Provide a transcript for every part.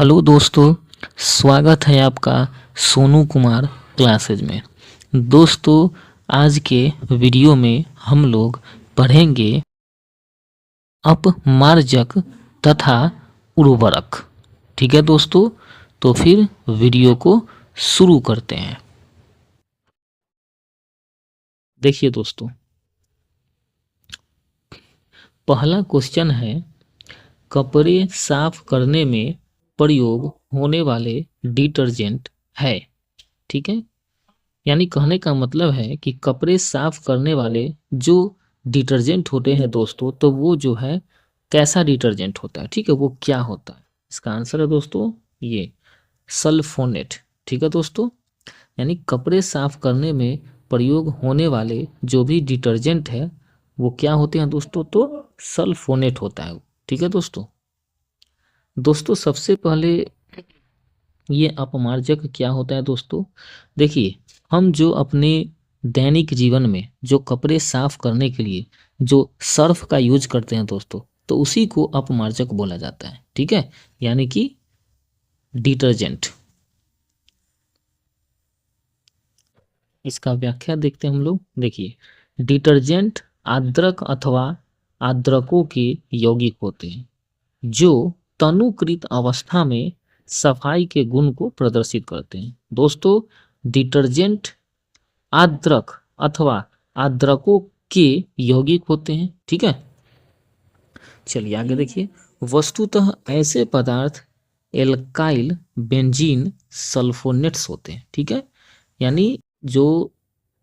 Hello दोस्तों, स्वागत है आपका सोनू कुमार क्लासेज में। दोस्तों, आज के वीडियो में हम लोग पढ़ेंगे अपमार्जक तथा उर्वरक। ठीक है दोस्तों, तो फिर वीडियो को शुरू करते हैं। देखिए दोस्तों, पहला क्वेश्चन है, कपड़े साफ करने में प्रयोग होने वाले डिटर्जेंट है। ठीक है, यानी कहने का मतलब है कि कपड़े साफ करने वाले जो डिटर्जेंट होते हैं दोस्तों, तो वो जो है कैसा डिटर्जेंट होता है। ठीक है, वो क्या होता है। इसका आंसर है दोस्तों ये सल्फोनेट। ठीक है दोस्तों, यानी कपड़े साफ करने में प्रयोग होने वाले जो भी डिटर्जेंट है वो क्या होते हैं दोस्तों, तो सल्फोनेट होता है। ठीक है दोस्तों, सबसे पहले ये अपमार्जक क्या होता है दोस्तों। देखिए, हम जो अपने दैनिक जीवन में जो कपड़े साफ करने के लिए जो सर्फ का यूज करते हैं दोस्तों, तो उसी को अपमार्जक बोला जाता है। ठीक है, यानी कि डिटर्जेंट। इसका व्याख्या देखते हैं हम लोग। देखिए, डिटर्जेंट आर्द्रक अथवा आर्द्रकों के यौगिक होते हैं जो तनुकृत अवस्था में सफाई के गुण को प्रदर्शित करते हैं। दोस्तों, डिटर्जेंट आर्द्रक अथवा आर्द्रकों के यौगिक होते हैं। ठीक है, चलिए आगे देखिए। वस्तुतः ऐसे पदार्थ एल्काइल बेंजीन सल्फोनेट्स होते हैं। ठीक है, यानी जो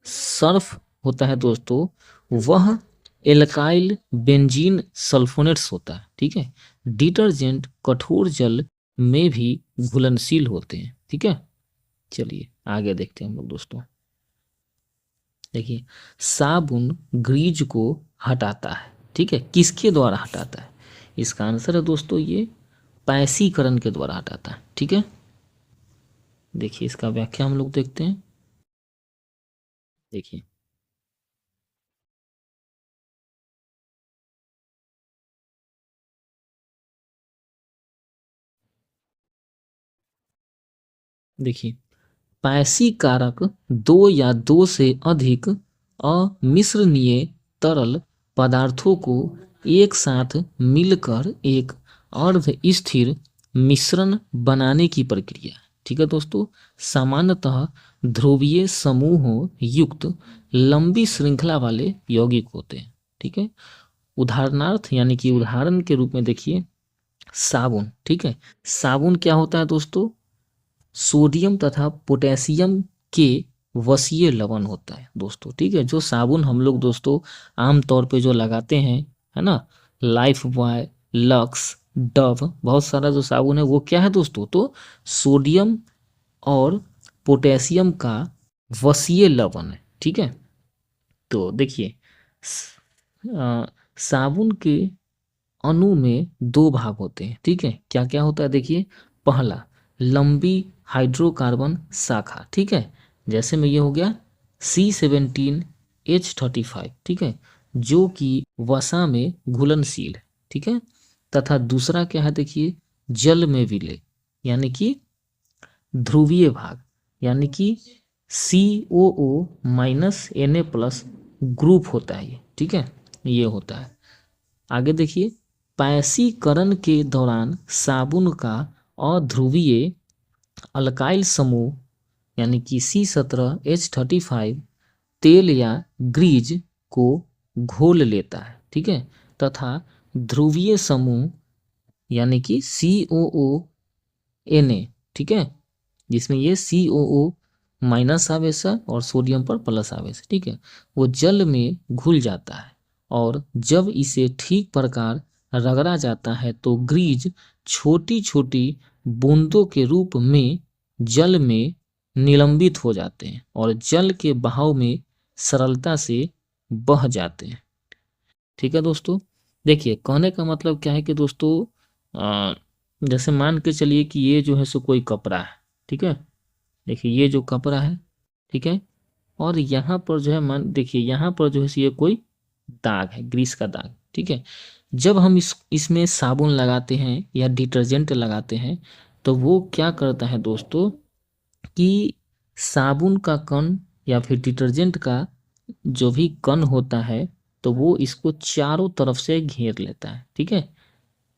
सर्फ होता है दोस्तों, वह एल्काइल बेंजीन सल्फोनेट्स होता है। ठीक है, डिटर्जेंट कठोर जल में भी घुलनशील होते हैं। ठीक है, चलिए आगे देखते हैं हम लोग दोस्तों। देखिए, साबुन ग्रीज को हटाता है। ठीक है, किसके द्वारा हटाता है। इसका आंसर है दोस्तों ये पैसीकरण के द्वारा हटाता है। ठीक है, देखिए इसका व्याख्या हम लोग देखते हैं। देखिए, देखिए पैसी कारक दो या दो से अधिक अमिश्रणीय तरल पदार्थों को एक साथ मिलकर एक अर्ध स्थिर मिश्रण बनाने की प्रक्रिया। ठीक है दोस्तों, सामान्यतः ध्रुवीय समूहों युक्त लंबी श्रृंखला वाले यौगिक होते हैं। ठीक है, उदाहरणार्थ यानी कि उदाहरण के रूप में देखिए साबुन। ठीक है, साबुन क्या होता है दोस्तों, सोडियम तथा पोटेशियम के वसीय लवण होता है दोस्तों। ठीक है, जो साबुन हम लोग दोस्तों आमतौर पे जो लगाते हैं, है ना, लाइफ बॉय, लक्स, डव, बहुत सारा जो साबुन है वो क्या है दोस्तों, तो सोडियम और पोटेशियम का वसीय लवण है। ठीक है, तो देखिए साबुन के अणु में दो भाग होते हैं। ठीक है, क्या क्या होता है देखिए। पहला, लंबी हाइड्रोकार्बन शाखा। ठीक है, जैसे में ये हो गया C17H35। ठीक है, जो कि वसा में घुलनशील है। ठीक है, तथा दूसरा क्या है देखिए, जल में विलय यानी कि ध्रुवीय भाग, यानी कि COO-Na+ ग्रुप होता है ये। ठीक है, ये होता है। आगे देखिए, पैसीकरण के दौरान साबुन का अध्रुवीय अल्काइल समूह यानी कि C17H35 तेल या ग्रीज को घोल लेता है। ठीक है, तथा ध्रुवीय समूह यानी कि COO-Na, ठीक है, जिसमें ये COO- आवेश है और सोडियम पर प्लस आवेश। ठीक है, वो जल में घुल जाता है और जब इसे ठीक प्रकार रगड़ा जाता है तो ग्रीज छोटी छोटी बूंदों के रूप में जल में निलंबित हो जाते हैं और जल के बहाव में सरलता से बह जाते हैं। ठीक है दोस्तों, देखिए कहने का मतलब क्या है कि दोस्तों जैसे मान के चलिए कि ये जो है सो कोई कपड़ा है। ठीक है, देखिए ये जो कपड़ा है, ठीक है, और यहाँ पर जो है मान देखिए यहाँ पर जो है सो ये कोई दाग है, ग्रीस का दाग। ठीक है, जब हम इसमें साबुन लगाते हैं या डिटर्जेंट लगाते हैं तो वो क्या करता है दोस्तों कि साबुन का कण या फिर डिटर्जेंट का जो भी कण होता है तो वो इसको चारों तरफ से घेर लेता है। ठीक है,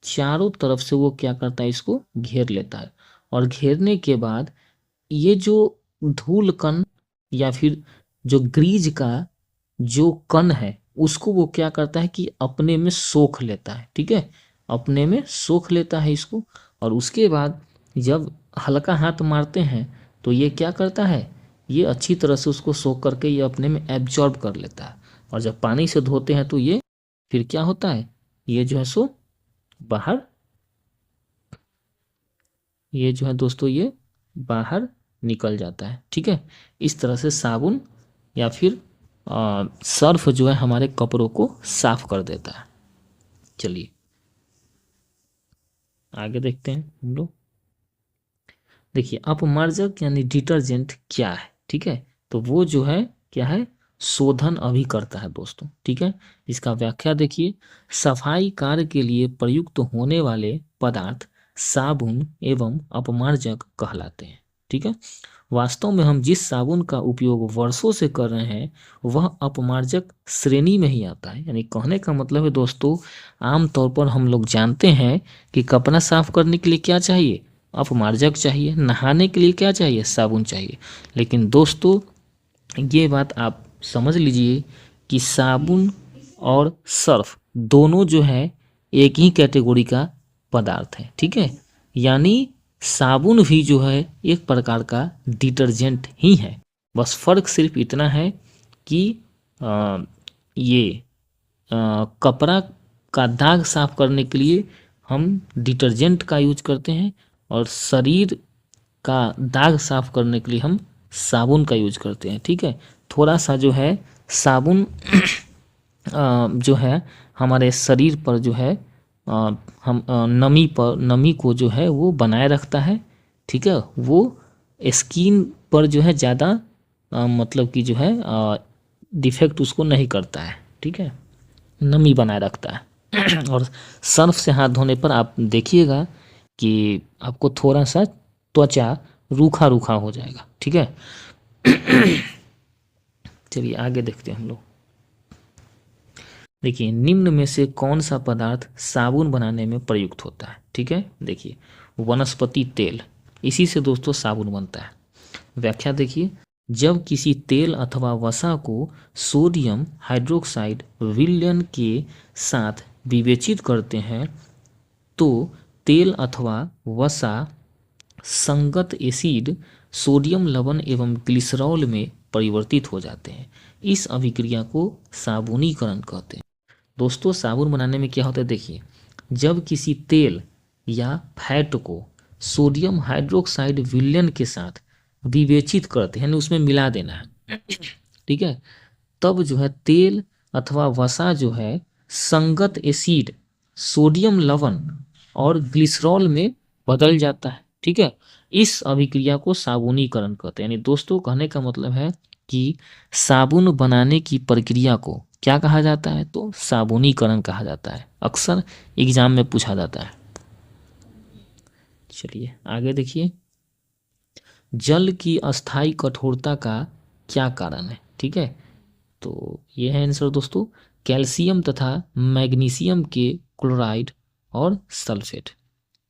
चारों तरफ से वो क्या करता है, इसको घेर लेता है। और घेरने के बाद ये जो धूल कण या फिर जो ग्रीज का जो कण है उसको वो क्या करता है कि अपने में सोख लेता है। ठीक है, अपने में सोख लेता है इसको। और उसके बाद जब हल्का हाथ मारते हैं तो ये क्या करता है, ये अच्छी तरह से उसको सोख करके ये अपने में एब्जॉर्ब कर लेता है। और जब पानी से धोते हैं तो ये फिर क्या होता है, ये जो है सो बाहर, ये जो है दोस्तों ये बाहर निकल जाता है। ठीक है, इस तरह से साबुन या फिर सर्फ जो है हमारे कपड़ों को साफ कर देता है। चलिए आगे देखते हैं हम लोग। देखिए अपमार्जक यानी डिटर्जेंट क्या है। ठीक है, तो वो जो है क्या है, शोधन अभी करता है दोस्तों। ठीक है, इसका व्याख्या देखिए, सफाई कार्य के लिए प्रयुक्त होने वाले पदार्थ साबुन एवं अपमार्जक कहलाते हैं। ठीक है, वास्तव में हम जिस साबुन का उपयोग वर्षों से कर रहे हैं वह अपमार्जक श्रेणी में ही आता है। यानी कहने का मतलब है दोस्तों, आमतौर पर हम लोग जानते हैं कि कपड़ा साफ करने के लिए क्या चाहिए, अपमार्जक चाहिए, नहाने के लिए क्या चाहिए, साबुन चाहिए। लेकिन दोस्तों ये बात आप समझ लीजिए कि साबुन और सर्फ दोनों जो है एक ही कैटेगरी का पदार्थ है। ठीक है, यानी साबुन भी जो है एक प्रकार का डिटर्जेंट ही है। बस फर्क सिर्फ इतना है कि ये कपड़ा का दाग साफ करने के लिए हम डिटर्जेंट का यूज करते हैं और शरीर का दाग साफ करने के लिए हम साबुन का यूज करते हैं। ठीक है, थोड़ा सा जो है साबुन जो है हमारे शरीर पर जो है हम नमी को जो है वो बनाए रखता है। ठीक है, वो स्किन पर जो है ज़्यादा मतलब कि जो है डिफेक्ट उसको नहीं करता है। ठीक है, नमी बनाए रखता है। और सर्फ से हाथ धोने पर आप देखिएगा कि आपको थोड़ा सा त्वचा रूखा रूखा हो जाएगा। ठीक है, चलिए आगे देखते हैं हम लोग। देखिए निम्न में से कौन सा पदार्थ साबुन बनाने में प्रयुक्त होता है। ठीक है, देखिए वनस्पति तेल, इसी से दोस्तों साबुन बनता है। व्याख्या देखिए, जब किसी तेल अथवा वसा को सोडियम हाइड्रोक्साइड विलयन के साथ विवेचित करते हैं तो तेल अथवा वसा संगत एसिड सोडियम लवण एवं ग्लिसरॉल में परिवर्तित हो जाते हैं। इस अभिक्रिया को साबुनीकरण कहते हैं। दोस्तों साबुन बनाने में क्या होता है, देखिए जब किसी तेल या फैट को सोडियम हाइड्रोक्साइड विलयन के साथ विवेचित करते हैं, यानी उसमें मिला देना है। ठीक है, तब जो है तेल अथवा वसा जो है संगत एसिड सोडियम लवण और ग्लिसरॉल में बदल जाता है। ठीक है, इस अभिक्रिया को साबुनीकरण कहते हैं। यानी दोस्तों कहने का मतलब है कि साबुन बनाने की प्रक्रिया को क्या कहा जाता है, तो साबुनीकरण कहा जाता है। अक्सर एग्जाम में पूछा जाता है। चलिए आगे देखिए, जल की अस्थाई कठोरता का क्या कारण है। ठीक है, तो ये है आंसर दोस्तों, कैल्शियम तथा मैग्नीशियम के क्लोराइड और सल्फेट।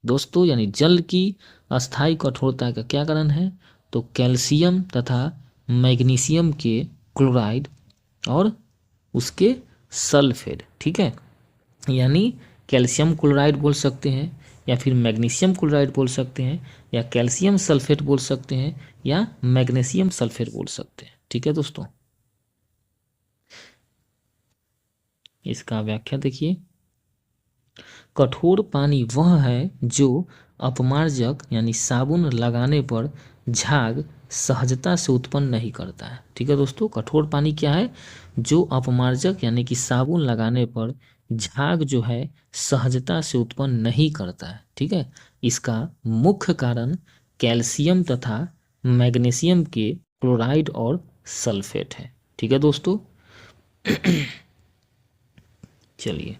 दोस्तों यानी जल की अस्थाई कठोरता का क्या कारण है, तो कैल्शियम तथा मैग्नीशियम के क्लोराइड और उसके सल्फेट। ठीक है, यानी कैल्शियम क्लोराइड बोल सकते हैं या फिर मैग्नीशियम क्लोराइड बोल सकते हैं या कैल्शियम सल्फेट बोल सकते हैं या मैग्नीशियम सल्फेट बोल सकते हैं। ठीक है दोस्तों, इसका व्याख्या देखिए, कठोर पानी वह है जो अपमार्जक यानी साबुन लगाने पर झाग सहजता से उत्पन्न नहीं करता है। ठीक है दोस्तों, कठोर पानी क्या है, जो अपमार्जक यानी कि साबुन लगाने पर झाग जो है सहजता से उत्पन्न नहीं करता है। ठीक है, इसका मुख्य कारण कैल्शियम तथा मैग्नीशियम के क्लोराइड और सल्फेट है। ठीक है दोस्तों, चलिए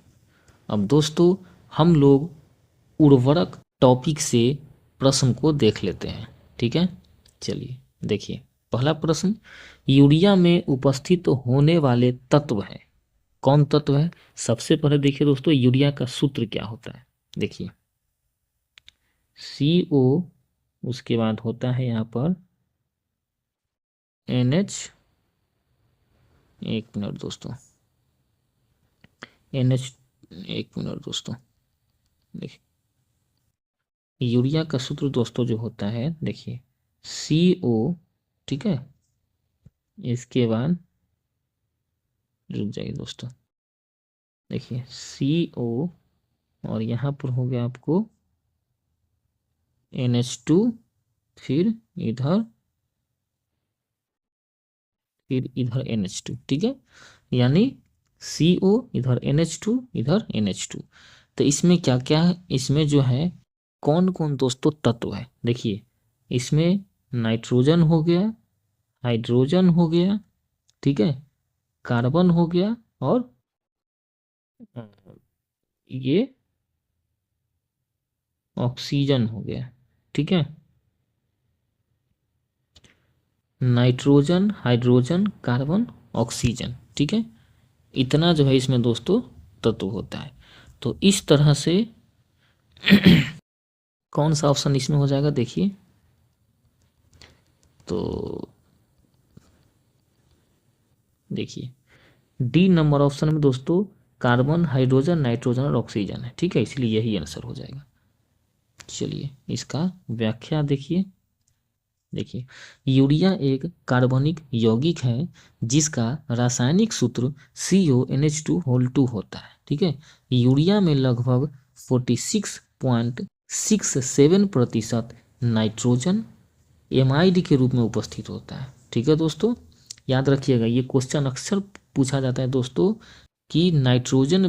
अब दोस्तों हम लोग उर्वरक टॉपिक से प्रश्न को देख लेते हैं। ठीक है, चलिए देखिए पहला प्रश्न, यूरिया में उपस्थित होने वाले तत्व हैं। कौन तत्व है? सबसे पहले देखिए दोस्तों, यूरिया का सूत्र क्या होता है। देखिए CO, उसके बाद होता है यहाँ पर NH, एक मिनट दोस्तों, NH, एक मिनट दोस्तों, देखिए यूरिया का सूत्र दोस्तों जो होता है, देखिए CO, ठीक है, इसके बाद रुक जाइए दोस्तों, देखिए CO और यहाँ पर हो गया आपको NH2, फिर इधर NH2, ठीक है, यानी CO इधर NH2 इधर NH2। तो इसमें क्या क्या है, इसमें जो है कौन कौन दोस्तों तत्व है, देखिए इसमें नाइट्रोजन हो गया, हाइड्रोजन हो गया, ठीक है, कार्बन हो गया और ये ऑक्सीजन हो गया। ठीक है, नाइट्रोजन, हाइड्रोजन, कार्बन, ऑक्सीजन, ठीक है, इतना जो है इसमें दोस्तों तत्व होता है। तो इस तरह से कौन सा ऑप्शन इसमें हो जाएगा, देखिए तो देखिए डी नंबर ऑप्शन में दोस्तों कार्बन, हाइड्रोजन, नाइट्रोजन और ऑक्सीजन है। ठीक है, इसलिए यही आंसर हो जाएगा। चलिए इसका व्याख्या देखिए, देखिए यूरिया एक कार्बनिक यौगिक है जिसका रासायनिक सूत्र CONH2 होता है। ठीक है, यूरिया में लगभग 46.67% नाइट्रोजन एमाइड के रूप में उपस्थित होता है। ठीक है दोस्तों, याद रखिएगा ये क्वेश्चन अक्सर पूछा जाता है दोस्तों कि नाइट्रोजन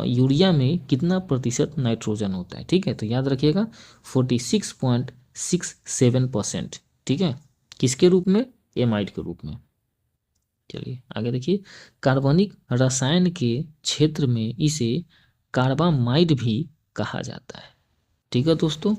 यूरिया में कितना प्रतिशत नाइट्रोजन होता है। ठीक है, तो याद रखिएगा 46.67%। ठीक है, किसके रूप में? एमाइड के रूप में। चलिए आगे देखिए, कार्बनिक रसायन के क्षेत्र में इसे कार्बामाइड भी कहा जाता है। ठीक है दोस्तों,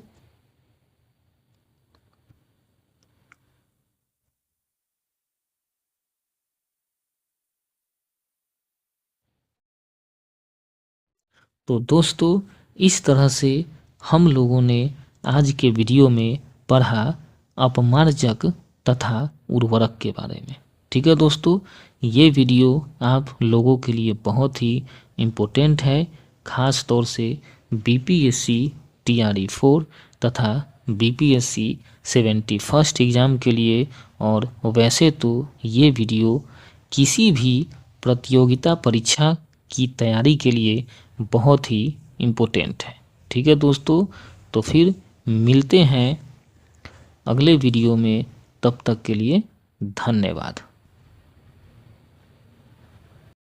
तो दोस्तों इस तरह से हम लोगों ने आज के वीडियो में पढ़ा अपमार्जक तथा उर्वरक के बारे में। ठीक है दोस्तों, ये वीडियो आप लोगों के लिए बहुत ही इम्पोर्टेंट है, ख़ास तौर से BPSC TRE4 तथा BPSC 71st एग्ज़ाम के लिए। और वैसे तो ये वीडियो किसी भी प्रतियोगिता परीक्षा की तैयारी के लिए बहुत ही इम्पोर्टेंट है। ठीक है दोस्तों, तो फिर मिलते हैं अगले वीडियो में, तब तक के लिए धन्यवाद।